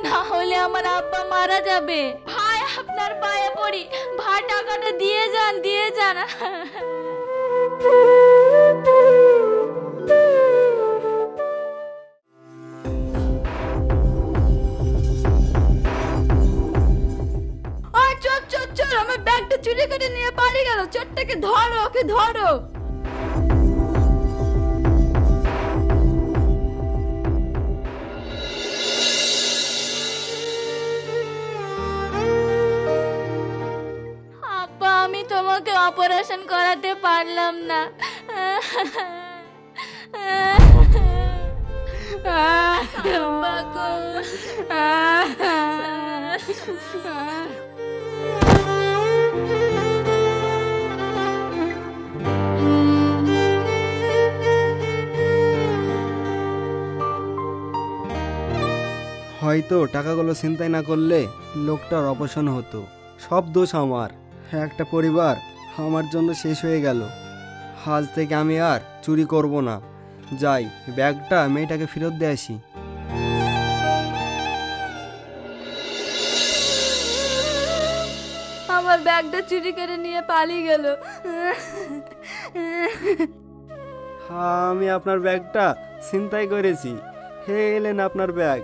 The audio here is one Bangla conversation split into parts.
না হলে আমার আব্বা মারা যাবে। ভাই আপনার পায়ে পড়ি, ভাই টাকাটা দিয়ে যান, দিয়ে যান। চল চল চল, আমার ব্যাগটা চুরি করে নিয়ে পালিয়ে গেল। চোরটাকে ধরো, ওকে ধরো। আব্বা, আমি তোমাকে অপারেশন করাতে পারলাম না। আব্বা গো। হয়তো টাকাগুলো ছিনতাই না করলে লোকটার অপারেশন হতো। সব দোষ আমার। একটা পরিবার আমার জন্য শেষ হয়ে গেল। আজ থেকে আমি আর চুরি করব না। যাই, ব্যাগটা মেয়েটাকে ফেরত দিয়ে আসি। আমার ব্যাগটা চুরি করে নিয়ে পালিয়ে গেল। আমি আপনার ব্যাগটা ছিনতাই করেছি। হে এলেন আপনার ব্যাগ।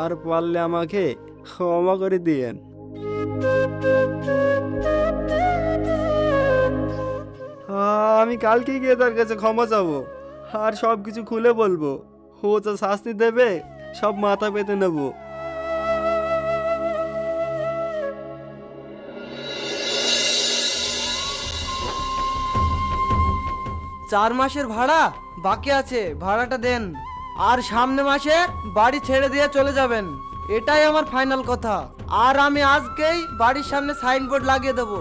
আর পারলে আমাকে ক্ষমা করে দিয়েন। আমি কালকে গিয়ে তার কাছে ক্ষমা চাবো আর সব কিছু খুলে বলবো। ও যা শাস্তি দেবে সব মাথা পেতে নেব। 4 মাসের ভাড়া বাকি আছে, ভাড়াটা দেন। আর সামনে মাসে বাড়ি ছেড়ে দিয়ে চলে যাবেন, এটাই আমার ফাইনাল কথা। আর আমি আজকেই বাড়ির সামনে সাইনবোর্ড লাগিয়ে দেব।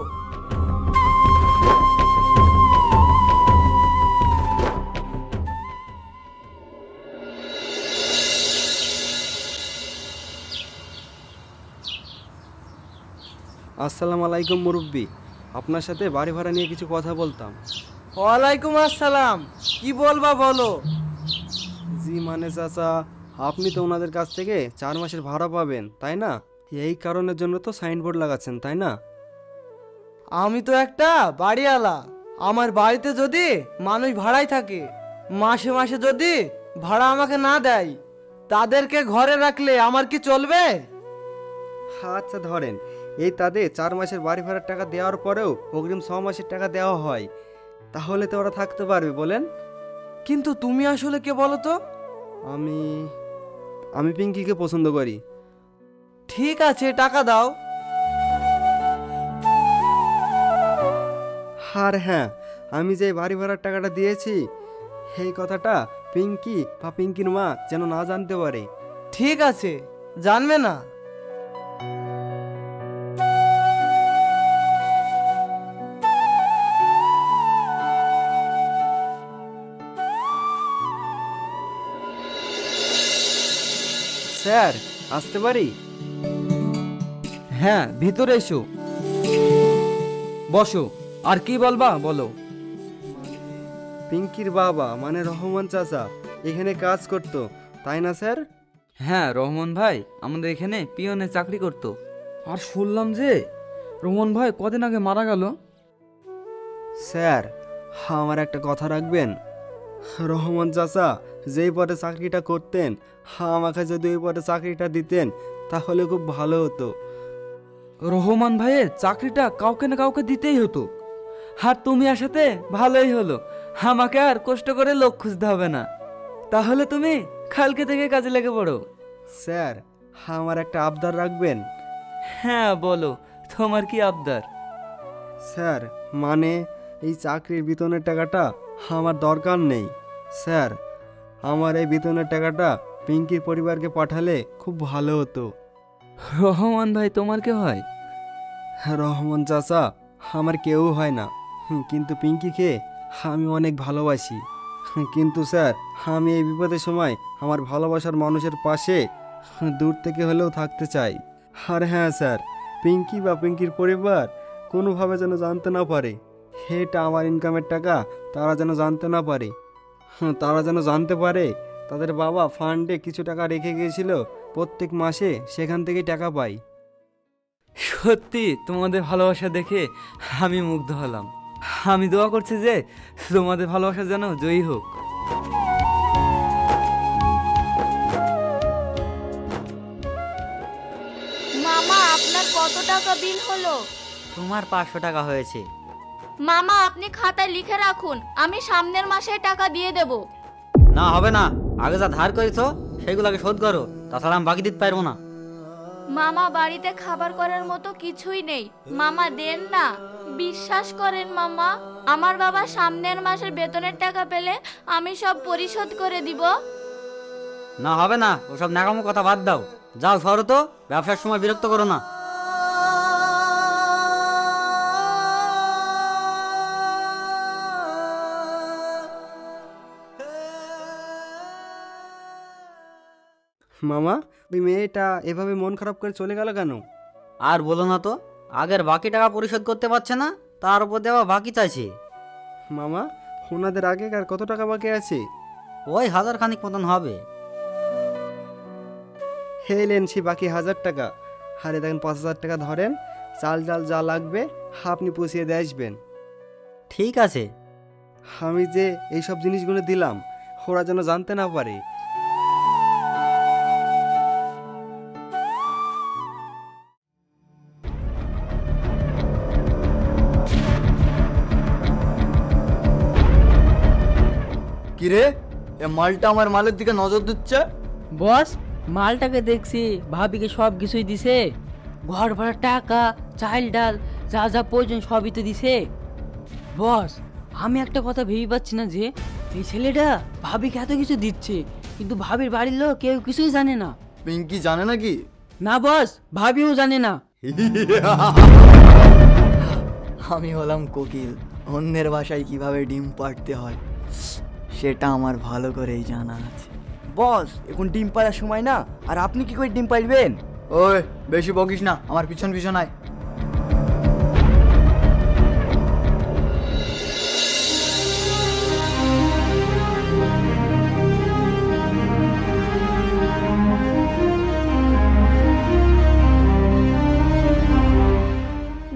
আসসালামু আলাইকুম মুরব্বি, আপনার সাথে বাড়ি ভাড়া নিয়ে কিছু কথা বলতাম। ওয়ালাইকুম আসসালাম, কি বলবা বলো। জি মানে চাচা, আপনি তো ওনাদের কাছ থেকে 4 মাসের ভাড়া পাবেন, তাই না? এই কারণের জন্য তো সাইনবোর্ড লাগাচ্ছেন, তাই না? আমি তো একটা বাড়িওয়ালা। আমার বাড়িতে যদি মানুষ ভাড়াই থাকে, মাসে মাসে যদি ভাড়া আমাকে না দেয়, তাদেরকে ঘরে রাখলে আমার কি চলবে? আচ্ছা ধরেন, এই তাদের 4 মাসের বাড়ি ভাড়ার টাকা দেওয়ার পরেও অগ্রিম 6 মাসের টাকা দেওয়া হয়, তাহলে তো ওরা থাকতে পারবে বলেন? কিন্তু তুমি আসলে কে বলো তো? আমি পিঙ্কিকে পছন্দ করি। ঠিক আছে, টাকা দাও। আর হ্যাঁ, আমি যে বাড়ি ভাড়ার টাকাটা দিয়েছি, এই কথাটা পিঙ্কি বা পিঙ্কির মা যেন না জানতে পারে। ঠিক আছে, জানবে না। স্যার, আসতে পারি? হ্যাঁ, ভিতরে এসো, বসো। আর কি বলবা বলো। পিঙ্কির বাবা মানে রহমান চাচা এখানে কাজ করতো, তাই না স্যার? হ্যাঁ, রহমান ভাই আমাদের এখানে পিয়নে চাকরি করত। আর শুনলাম যে রহমান ভাই কদিন আগে মারা গেল। স্যার, আমার একটা কথা রাখবেন। রহমান চাচা যেই পদে চাকরিটা করতেন, আমাকে যদি ওই পদে চাকরিটা দিতেন তাহলে খুব ভালো হতো। রহমান ভাইয়ের চাকরিটা কাউকে না কাউকে দিতেই হতো। আর তুমি আসাতে ভালোই হলো, আমাকে আর কষ্ট করে লোক খুঁজতে হবে না। তাহলে তুমি কালকে থেকে কাজে লেগে পড়ো। স্যার, আমার একটা আবদার রাখবেন? হ্যাঁ বলো, তোমার কি আবদার? স্যার, মানে এই চাকরির বেতনের টাকাটা আমার দরকার নেই। স্যার, আমার এই বেতনের টাকাটা পিঙ্কির পরিবারকে পাঠালে খুব ভালো হতো। রহমান ভাই তোমার কে হয়? রহমান চাচা আমার কেউ হয় না, কিন্তু পিঙ্কিকে আমি অনেক ভালোবাসি। কিন্তু স্যার, আমি এই বিপদের সময় আমার ভালোবাসার মানুষের পাশে দূর থেকে হলেও থাকতে চাই। আর হ্যাঁ স্যার, পিঙ্কি বা পিঙ্কির পরিবার কোনোভাবে যেন জানতে না পারে এটা আমার ইনকামের টাকা। তারা যেন জানতে না পারে। তারা যেন জানতে পারে তাদের বাবা ফান্ডে কিছু টাকা রেখে গিয়েছিল, প্রত্যেক মাসে সেখান থেকেই টাকা পাই। সত্যি তোমাদের ভালোবাসা দেখে আমি মুগ্ধ হলাম। আমি দোয়া করছি যে তোমাদের ভালোবাসা যেন জয়ী হোক। মামা আপনার কত টাকা বিল হলো? তোমার 500 টাকা হয়েছে। মামা আপনি খাতায় লিখে রাখুন, আমি সামনের মাসে টাকা দিয়ে দেব। না হবে না, আগে যা ধার করেছো সেগুলোকে শোধ করো, তাছাড়া আমি বাকি দিতে পারবো না। মামা বাড়িতে খাবার করার মতো কিছুই নেই, মামা দেন না। বিশ্বাস করেন মামা, আমার বাবা সামনের মাসের বেতনের টাকা পেলে আমি সব পরিশোধ করে দিব। না হবে না, ওসব ন্যাকামো কথা বাদ দাও। যাও সরো তো, ব্যবসার সময় বিরক্ত করো না। মামা, ওই মেয়েটা এভাবে মন খারাপ করে চলে গেল কেন? আর বলো না তো, আগের বাকি টাকা পরিশোধ করতে পারছে না, তার উপর দেওয়া বাকি চাইছে। মামা, ওনাদের আগেকার কত টাকা বাকি আছে? ওই 1000 খানিক মতন হবে। হেলেন সে বাকি 1000 টাকা। আরে দেখেন 5000 টাকা ধরেন, চাল ডাল যা লাগবে আপনি পুষিয়ে দিয়ে আসবেন। ঠিক আছে। আমি যে এইসব জিনিসগুলো দিলাম ওরা যেন জানতে না পারে। কিরে, এ মালটা আমার মালের দিকে নজর দিচ্ছে। বস, মালটাকে দেখছি ভাবিকে সব কিছুই দিছে, ঘর ভাড়া টাকা, চাল ডাল যা যা প্রয়োজন সবই তো দিছে। বস, আমি একটা কথা ভেবে পাচ্ছি না যে এই ছেলেটা ভাবিকে এত কিছু দিচ্ছে, কিন্তু ভাবির বাড়ির লোক কেউ কিছুই জানে না। পিঙ্কি জানে নাকি? না বস, ভাবিও জানে না। আমি হলাম কোকিল, অন্যের বাসায় কিভাবে ডিম পাড়তে হয় সেটা আমার ভালো করেই জানা আছে। বস, এখন ডিম পাড়ার সময় না, আর আপনি কি করে ডিম পাড়বেন? ওই বেশি বকিস না, আমার পিছন পিছন আয়।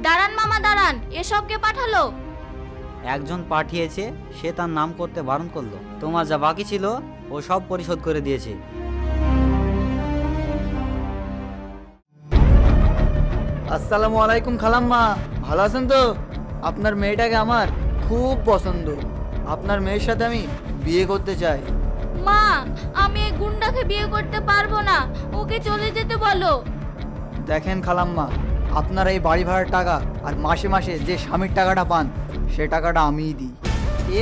দাঁড়ান মামা দাঁড়ান, এসব কে পাঠালো? একজন পাঠিয়েছে, সে তার নাম করতে বারণ করলো। তোমার যা বাকি ছিল ও সব পরিশোধ করে দিয়েছে। আসসালামু আলাইকুম খালাম্মা, ভালো আছেন তো? আপনার মেয়েটাকে আমার খুব পছন্দ, আপনার মেয়ের সাথে আমি বিয়ে করতে চাই। মা, আমি এই গুন্ডাকে বিয়ে করতে পারবো না, ওকে চলে যেতে বলো। দেখেন খালাম্মা, আপনার এই বাড়ি ভাড়ার টাকা আর মাসে মাসে যে স্বামীর টাকাটা পান সে টাকাটা আমিই দিই।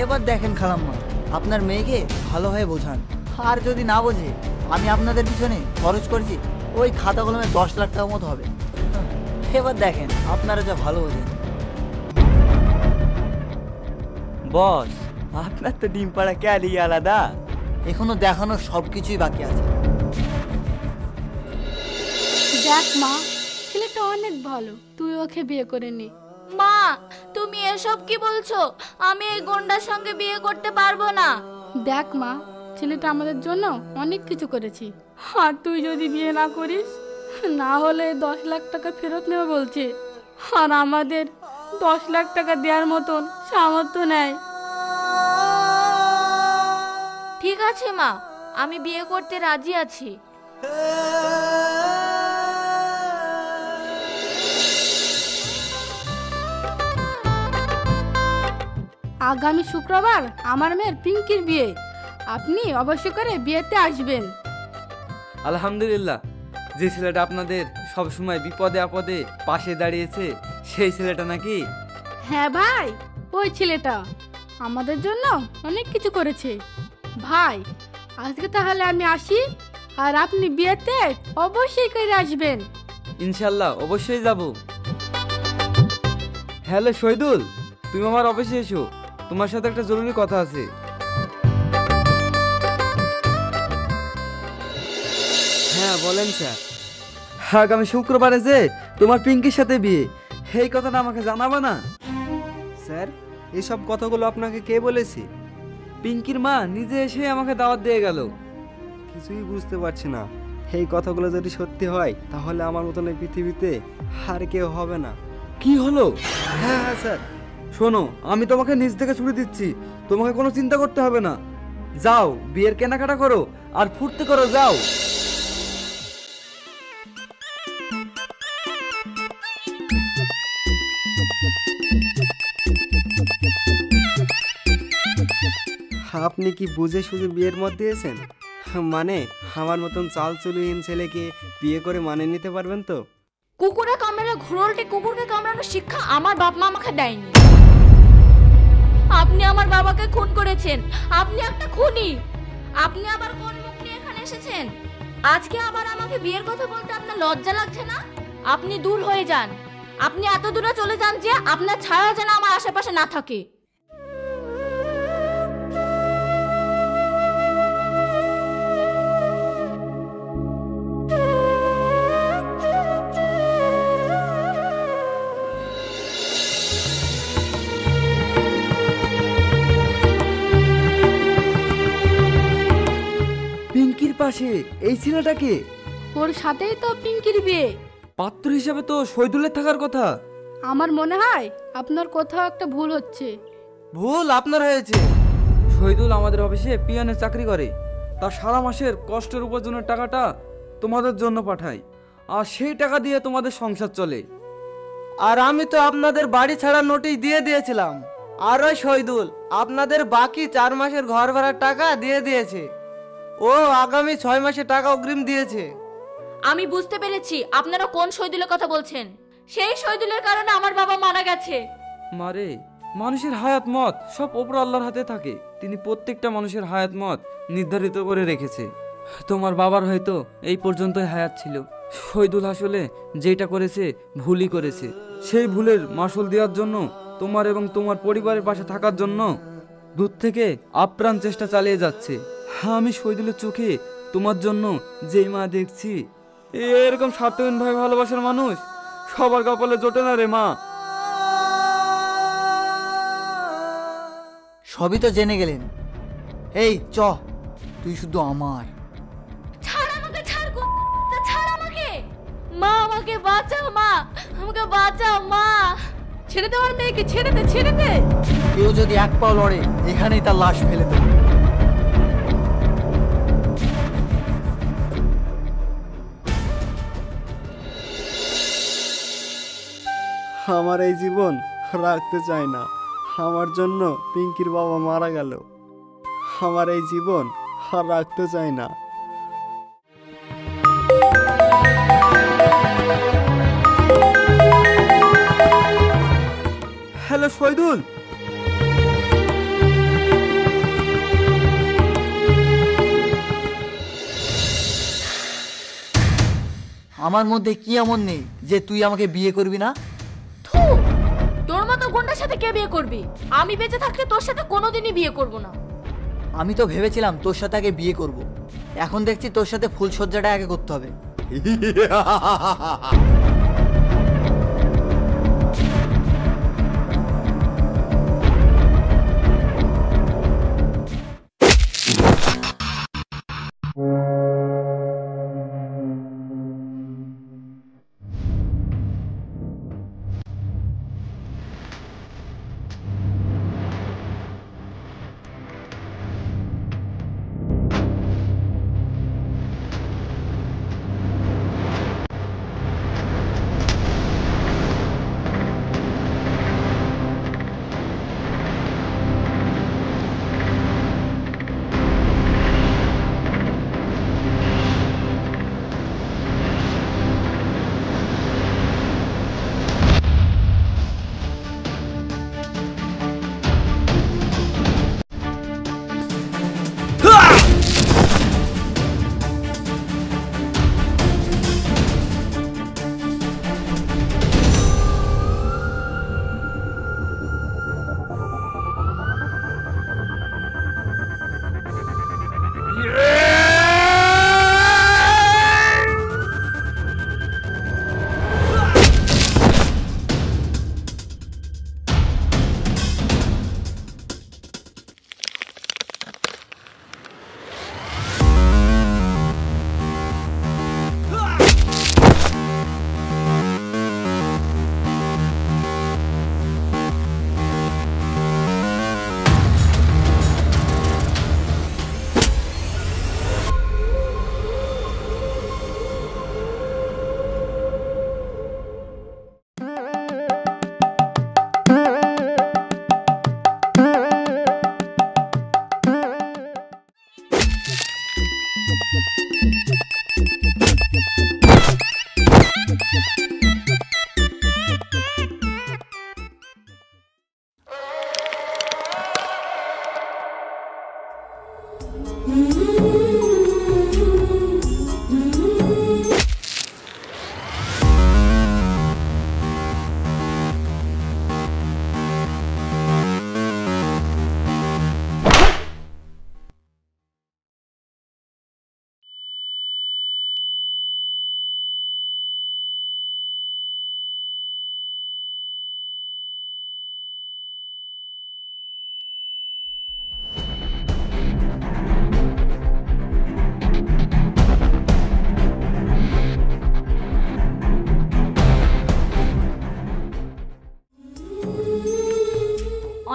এবার দেখেন খালাম্মা, আপনার মেয়েকে ভালোভাবে বোঝান, আর যদি না বোঝে আমি আপনাদের পিছনে খরচ করছি ওই খাতা কলমে 10 লাখ টাকা মতো হবে। এবার দেখেন আপনারা যা ভালো বোঝেন। বস, আপনার তো ডিম পাড়া ক্যালি আলাদা। এখনো দেখানোর সব কিছুই বাকি আছে। দেখ মা, ছেলেটা অনেক ভালো, তুই ওকে বিয়ে করে নি। মা, তুমি এসব কি বলছো? আমি এই গুন্ডার সঙ্গে বিয়ে করতে পারবো না। দেখ মা, ছেলেটা আমাদের জন্য অনেক কিছু করেছি, আর তুই যদি বিয়ে না করিস, না হলে 10 লাখ টাকা ফেরত নেবে বলছে, আর আমাদের 10 লাখ টাকা দেওয়ার মতন সামর্থ্য নেই। ঠিক আছে মা, আমি বিয়ে করতে রাজি আছি। আগামী শুক্রবার আমার মেয়ের পিঙ্কির বিয়ে, আপনি অবশ্যই করে বিয়েতে আসবেন। আলহামদুলিল্লাহ, যে ছেলেটা আপনাদের সব সময় বিপদে আপদে পাশে দাঁড়িয়েছে সেই ছেলেটা নাকি? হ্যাঁ ভাই, ওই ছেলেটা আমাদের জন্য অনেক কিছু করেছে। ভাই, আজকে তাহলে আমি আসি, আর আপনি বিয়েতে অবশ্যই করে আসবেন। ইনশাল্লাহ অবশ্যই যাব। হ্যালো শহীদুল, তুমি আমার অফিসে এসো, তোমার সাথে একটা জরুরি কথা আছে। হ্যাঁ বলেন স্যার। আগামী শুক্রবারে যে তোমার পিঙ্কির সাথে বিয়ে, এই কথাটা আমাকে জানাবা না? স্যার, এইসব কথাগুলো আপনাকে কে বলেছে? পিঙ্কির মা নিজে এসে আমাকে দাওয়াত দিয়ে গেল। কিছুই বুঝতে পারছি না, এই কথাগুলো যদি সত্যি হয় তাহলে আমার মতন এই পৃথিবীতে আর কেউ হবে না। কি হলো? হ্যাঁ হ্যাঁ স্যার। শোনো, আমি তোমাকে নিজ থেকে ছুটি দিচ্ছি, তোমাকে কোনো চিন্তা করতে হবে না। যাও বিয়ের কেনাকাটা করো আর ফুর্তি করো, যাও। আপনি কি বুঝে শুধু বিয়ের মত দিয়েছেন? মানে আমার মতন চালচুলহীন ছেলেকে বিয়ে করে মানে নিতে পারবেন তো? কুকুরে কামড়ালে ঘুরোলটি কুকুরকে কামড়ানোর শিক্ষা আমার বাপ মা আমাকে দেয়নি। আপনি আমার বাবাকে খুন করেছেন, আপনি একটা খুনি। আপনি আবার কোন মুখ নিয়ে এখানে এসেছেন? আজকে আবার আমাকে বিয়ের কথা বলতে আপনার লজ্জা লাগছে না? আপনি দূর হয়ে যান, আপনি এত দূরে চলে যান যে আপনার ছায়া যেন আমার আশেপাশে না থাকে। পিঙ্কির পাশে এই ছেলেটাকে? ওর সাথেই তো পিঙ্কির বিয়ে। পাত্র হিসাবে তো শহীদুলের থাকার কথা। আমার মনে হয় আপনার কোথাও একটা ভুল হচ্ছে। ভুল আপনার হয়েছে। শহীদুল আমাদের অফিসে পিয়নের চাকরি করে, তার সারা মাসের কষ্টের উপার্জনের টাকাটা তোমাদের জন্য পাঠায়, আর সেই টাকা দিয়ে তোমাদের সংসার চলে। আর আমি তো আপনাদের বাড়ি ছাড়ার নোটিশ দিয়ে দিয়েছিলাম। আর ওই শহীদুল আপনাদের বাকি 4 মাসের ঘর ভাড়ার টাকা দিয়ে দিয়েছে। ও আগামী 6 মাসের টাকা অগ্রিম দিয়েছে। আমি বুঝতে পেরেছি আপনারা কোন শহীদুলের কথা বলছেন। সেই শহীদুলের কারণে আমার বাবা মারা গেছে। মারে, মানুষের হায়াত মত সব ওপর আল্লাহর হাতে থাকে। তিনি প্রত্যেকটা মানুষের হায়াত মত নির্ধারিত করে রেখেছে। তোমার বাবার হয়তো এই পর্যন্তই হায়াত ছিল। শহীদুল আসলে যেটা করেছে ভুলই করেছে। সেই ভুলের মাসুল দেওয়ার জন্য, তোমার এবং তোমার পরিবারের পাশে থাকার জন্য দূর থেকে আপ্রাণ চেষ্টা চালিয়ে যাচ্ছে। আমি শহীদুলের চোখে তোমার জন্য যেই মা দেখছি, এরকম স্বার্থহীন ভাবে ভালোবাসার মানুষ সবার কপালে জোটে না রে মা। সবই তো জেনে গেলেন। এই চ, তুই শুধু আমার। ছাড় আমাকে, ছাড়, ছাড় আমাকে। মা আমাকে বাঁচাও, মা আমাকে বাঁচাও, মা। ছেড়ে দে আমার মেয়েকে, ছেড়ে দে, ছেড়ে দে। কেউ যদি এক পাও লড়ে এখানেই তার লাশ ফেলে দেবে। আমার এই জীবন রাখতে চাই না। আমার জন্য পিঙ্কির বাবা মারা গেল। আমার এই জীবন আর রাখতে চাই না। হ্যালো শহীদুল। আমার মধ্যে কি এমন নেই যে তুই আমাকে বিয়ে করবি না? থু, তোর মতো গুন্ডার সাথে কে বিয়ে করবি? আমি বেঁচে থাকলে তোর সাথে কোনোদিনই বিয়ে করব না। আমি তো ভেবেছিলাম তোর সাথে আগে বিয়ে করব। এখন দেখছি তোর সাথে ফুলসজ্জাটা আগে করতে হবে।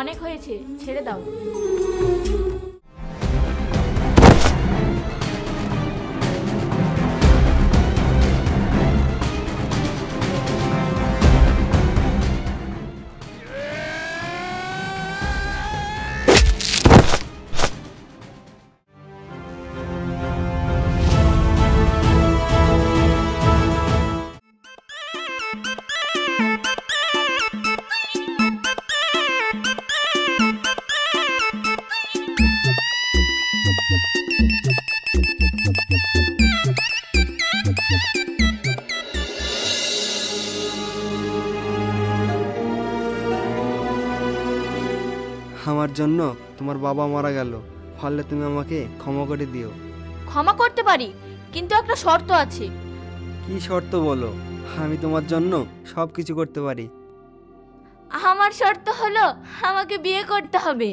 অনেক হয়েছে, ছেড়ে দাও। আমার জন্য তোমার বাবা মারা গেল, ফলে তুমি আমাকে ক্ষমা করে দিও। ক্ষমা করতে পারি, কিন্তু একটা শর্ত আছে। কি শর্ত বলো? আমি তোমার জন্য সব কিছু করতে পারি। আমার শর্ত হলো আমাকে বিয়ে করতে হবে।